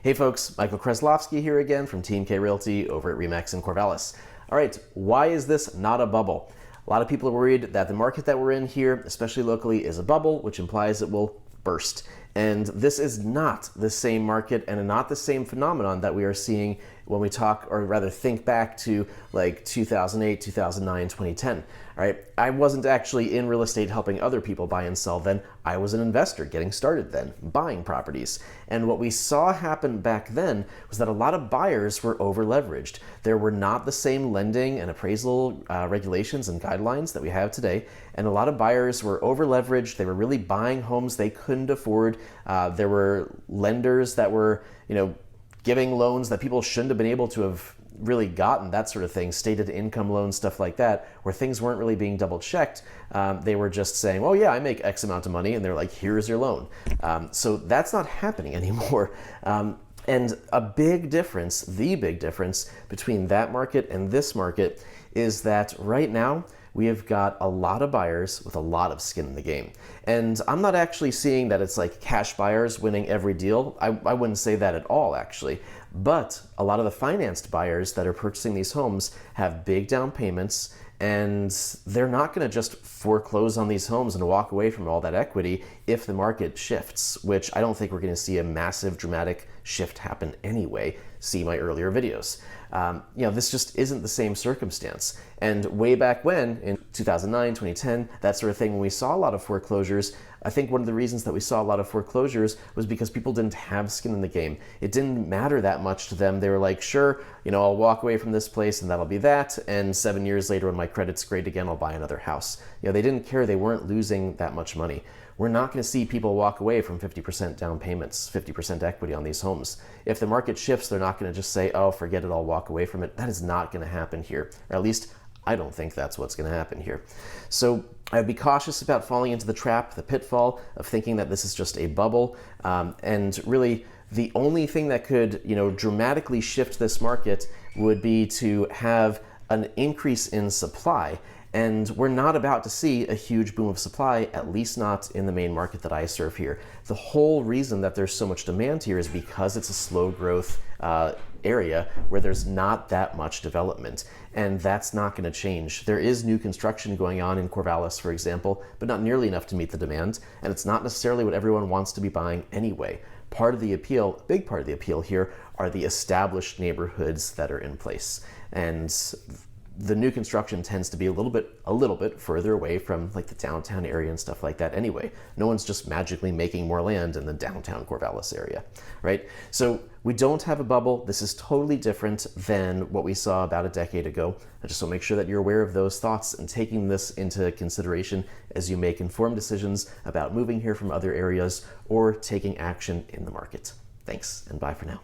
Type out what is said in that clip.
Hey folks, Michael Krasilovsky here again from Team K Realty over at RE/MAX in Corvallis. All right, why is this not a bubble? A lot of people are worried that the market that we're in here, especially locally, is a bubble, which implies it will burst. And this is not the same market and not the same phenomenon that we are seeing when we talk, or rather think back to like 2008, 2009, 2010. All right, I wasn't actually in real estate helping other people buy and sell then. I was an investor getting started then, buying properties. And what we saw happen back then was that a lot of buyers were over leveraged. There were not the same lending and appraisal regulations and guidelines that we have today. And a lot of buyers were over leveraged. They were really buying homes they couldn't afford. There were lenders that were, giving loans that people shouldn't have been able to have really gotten, that sort of thing, stated income loans, stuff like that, where things weren't really being double checked. They were just saying, well, yeah, I make X amount of money, and they're like, here's your loan. So that's not happening anymore. And a big difference, the big difference between that market and this market is that right now, we have got a lot of buyers with a lot of skin in the game. And I'm not actually seeing that it's like cash buyers winning every deal. I wouldn't say that at all, actually. But a lot of the financed buyers that are purchasing these homes have big down payments, and they're not going to just foreclose on these homes and walk away from all that equity if the market shifts, which I don't think we're going to see a massive, dramatic shift happen anyway. See my earlier videos. This just isn't the same circumstance. And way back when, in 2009, 2010, that sort of thing, when we saw a lot of foreclosures, I think one of the reasons that we saw a lot of foreclosures was because people didn't have skin in the game. It didn't matter that much to them. They were like, sure, I'll walk away from this place and that'll be that. And 7 years later, when my credit's great again, I'll buy another house. They didn't care. They weren't losing that much money. We're not going to see people walk away from 50% down payments, 50% equity on these homes. If the market shifts, they're not going to just say, oh, forget it, I'll walk away from it. That is not going to happen here. Or at least I don't think that's what's going to happen here. So I'd be cautious about falling into the trap, the pitfall of thinking that this is just a bubble. And really, the only thing that could, dramatically shift this market would be to have an increase in supply. And we're not about to see a huge boom of supply, at least not in the main market that I serve here. The whole reason that there's so much demand here is because it's a slow growth area where there's not that much development. And that's not going to change. There is new construction going on in Corvallis, for example, but not nearly enough to meet the demand. And it's not necessarily what everyone wants to be buying anyway. Part of the appeal, a big part of the appeal here, are the established neighborhoods that are in place. And the new construction tends to be a little bit further away from like the downtown area and stuff like that anyway. No one's just magically making more land in the downtown Corvallis area, right? So we don't have a bubble. This is totally different than what we saw about a decade ago. I just want to make sure that you're aware of those thoughts and taking this into consideration as you make informed decisions about moving here from other areas or taking action in the market. Thanks, and bye for now.